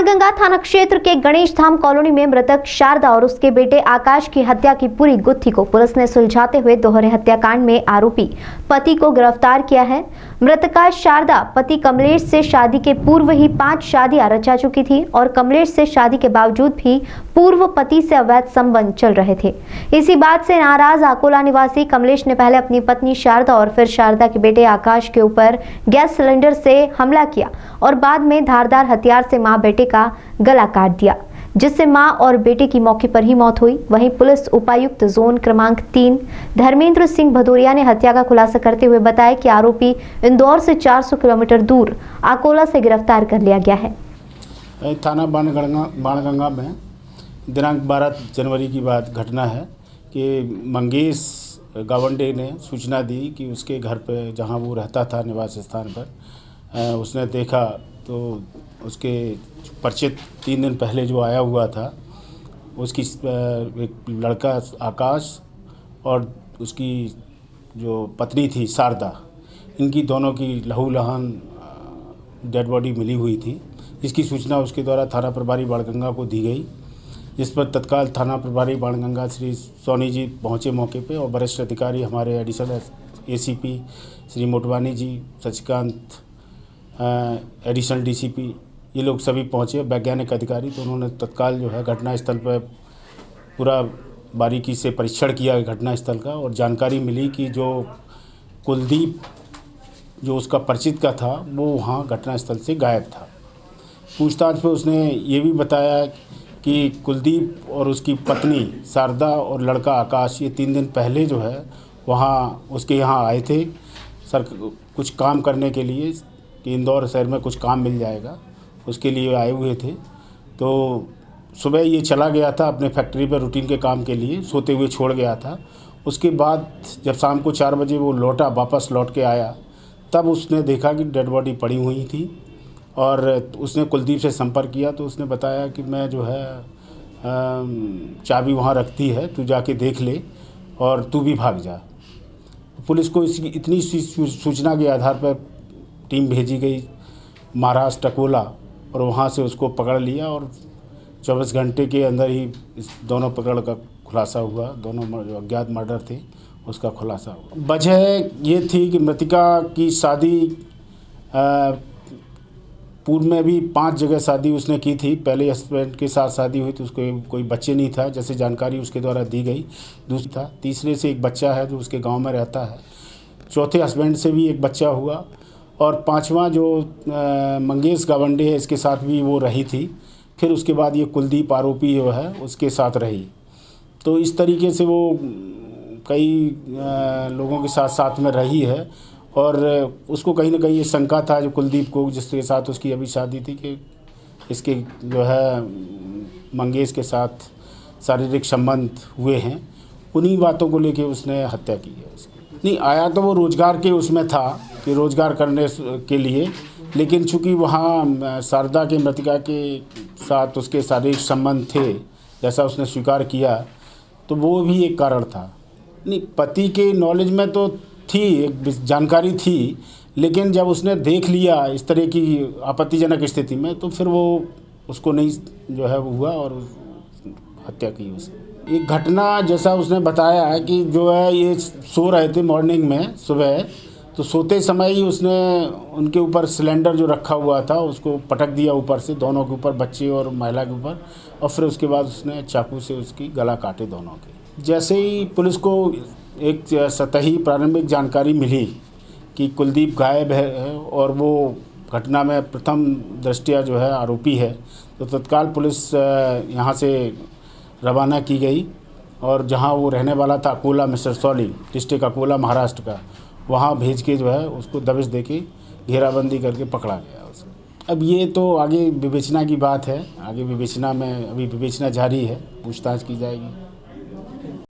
बाणगंगा थाना क्षेत्र के गणेश धाम कॉलोनी में मृतक शारदा और उसके बेटे आकाश की हत्या की पूरी गुत्थी को पुलिस ने सुलझाते हुए दोहरे हत्याकांड में आरोपी पति को गिरफ्तार किया है। मृतका शारदा पति कमलेश से शादी के पूर्व ही 5 शादियां रचा चुकी थी और कमलेश से शादी के बावजूद भी पूर्व पति से अवैध संबंध चल रहे थे। इसी बात से नाराज अकोला निवासी कमलेश ने पहले अपनी पत्नी शारदा और फिर शारदा के बेटे आकाश के ऊपर गैस सिलेंडर से हमला किया और बाद में धारदार हथियार से मां बेटे का गला काट दिया, जिससे मां और बेटे की मौके पर ही मौत हुई। वहीं पुलिस उपायुक्त जोन क्रमांक 3 धर्मेंद्र सिंह भदौरिया ने हत्या का खुलासा करते हुए बताया कि आरोपी इंदौर से 400 किलोमीटर दूर अकोला से गिरफ्तार कर लिया गया है। थाना बाणगंगा में दिनांक 12 जनवरी की बात घटना है कि मंगेश गावंडे ने सूचना दी कि उसके घर पे जहां वो रहता था निवास स्थान पर उसने देखा तो उसके परिचित 3 दिन पहले जो आया हुआ था उसकी एक लड़का आकाश और उसकी जो पत्नी थी शारदा, इनकी दोनों की लहूलुहान डेड बॉडी मिली हुई थी। इसकी सूचना उसके द्वारा थाना प्रभारी बाणगंगा को दी गई, जिस पर तत्काल थाना प्रभारी बाणगंगा श्री सोनी जी पहुँचे मौके पे और वरिष्ठ अधिकारी हमारे एडिशनल एसीपी श्री मोटवानी जी, सचिकांत एडिशनल डीसीपी, ये लोग सभी पहुँचे, वैज्ञानिक अधिकारी। तो उन्होंने तत्काल जो है घटनास्थल पर पूरा बारीकी से परीक्षण किया घटनास्थल का और जानकारी मिली कि जो कुलदीप जो उसका परिचित का था वो वहाँ घटनास्थल से गायब था। पूछताछ पे उसने ये भी बताया कि कुलदीप और उसकी पत्नी शारदा और लड़का आकाश ये 3 दिन पहले जो है वहाँ उसके यहाँ आए थे सर कुछ काम करने के लिए कि इंदौर शहर में कुछ काम मिल जाएगा, उसके लिए आए हुए थे। तो सुबह ये चला गया था अपने फैक्ट्री पर रूटीन के काम के लिए, सोते हुए छोड़ गया था। उसके बाद जब शाम को 4 बजे वो वापस लौट के आया तब उसने देखा कि डेड बॉडी पड़ी हुई थी और उसने कुलदीप से संपर्क किया तो उसने बताया कि मैं जो है चाबी वहाँ रखती है, तू जाके देख ले और तू भी भाग जा। पुलिस को इसकी इतनी सूचना के आधार पर टीम भेजी गई महाराष्ट्र अकोला और वहाँ से उसको पकड़ लिया और 24 घंटे के अंदर ही इस दोनों पकड़ का खुलासा हुआ। दोनों जो अज्ञात मर्डर थे उसका खुलासा हुआ। वजह ये थी कि मृतिका की शादी पूर्व में भी 5 जगह शादी उसने की थी। पहले हस्बैंड के साथ शादी हुई तो उसको कोई बच्चे नहीं था, जैसे जानकारी उसके द्वारा दी गई। दूसरी था, तीसरे से एक बच्चा है जो उसके गांव में रहता है। चौथे हस्बैंड से भी एक बच्चा हुआ और 5वां जो मंगेश गावंडे है इसके साथ भी वो रही थी। फिर उसके बाद ये कुलदीप आरोपी जो है उसके साथ रही। तो इस तरीके से वो कई लोगों के साथ में रही है और उसको कहीं ना कहीं ये शंका था जो कुलदीप को, जिसके साथ उसकी अभी शादी थी, कि इसके जो है मंगेश के साथ शारीरिक संबंध हुए हैं। उन्हीं बातों को लेके उसने हत्या की है उसकी। नहीं, आया तो वो रोज़गार के उसमें था कि रोज़गार करने के लिए, लेकिन चूँकि वहाँ शारदा के मृतिका के साथ उसके शारीरिक संबंध थे जैसा उसने स्वीकार किया, तो वो भी एक कारण था। नहीं, पति के नॉलेज में तो थी, एक जानकारी थी, लेकिन जब उसने देख लिया इस तरह की आपत्तिजनक स्थिति में तो फिर वो उसको नहीं जो है वो हुआ और हत्या की उसने। एक घटना जैसा उसने बताया है कि जो है ये सो रहे थे मॉर्निंग में सुबह, तो सोते समय ही उसने उनके ऊपर सिलेंडर जो रखा हुआ था उसको पटक दिया ऊपर से, दोनों के ऊपर, बच्चे और महिला के ऊपर, और फिर उसके बाद उसने चाकू से उसकी गला काटे दोनों के। जैसे ही पुलिस को एक सतही प्रारंभिक जानकारी मिली कि कुलदीप गायब है और वो घटना में प्रथम दृष्टया जो है आरोपी है, तो तत्काल पुलिस यहाँ से रवाना की गई और जहाँ वो रहने वाला था अकोला मिस्टर सॉली, डिस्ट्रिक्ट अकोला महाराष्ट्र का, वहाँ भेज के जो है उसको दबिश दे के घेराबंदी करके पकड़ा गया उसको। अब ये तो आगे विवेचना की बात है, आगे विवेचना में अभी विवेचना जारी है, पूछताछ की जाएगी।